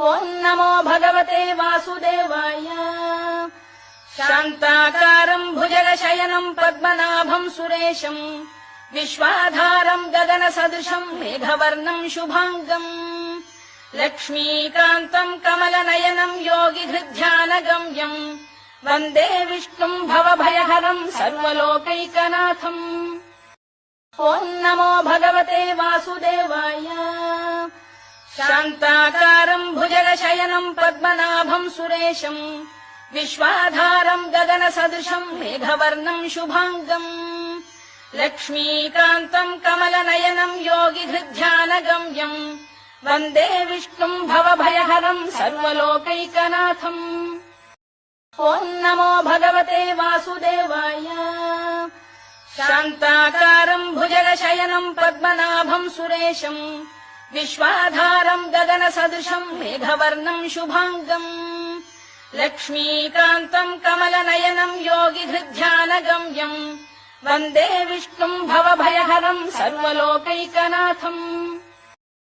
ఓం నమో భగవతే వాసుదేవాయ. శాంతాకారం భుజగశయనం పద్మనాభం సురేశం విశ్వాధారం గగన సదృశం మేఘవర్ణం శుభాంగం లక్ష్మీకాంతం కమలనయనం యోగిధృధ్యానగమ్యం వందే విష్ణుం భవభయహరం సర్వలోకైకనాథం. ఓం నమో భగవతే వాసుదేవాయ. శాంతాకారం భుజగశయనం పద్మనాభం సురేశం విశ్వాధారం గగన సదృశం మేఘవర్ణం శుభాంగం లక్ష్మీకాంతం కమలనయనం యోగిధృధ్యానగమ్యం వందే విష్ణుం భవభయహరం సర్వలోకైకనాథం. ఓం నమో భగవతే వాసుదేవాయ. శాంతాకారం భుజగశయనం పద్మనాభం సురేశం విశ్వాధారం గగన సదృశం మేఘవర్ణం శుభాంగం లక్ష్మీకాంతం కమలనయనం యోగిధృధ్యానగమ్యం వందే విష్ణుం భవభయహరం సర్వలోకైకనాథం.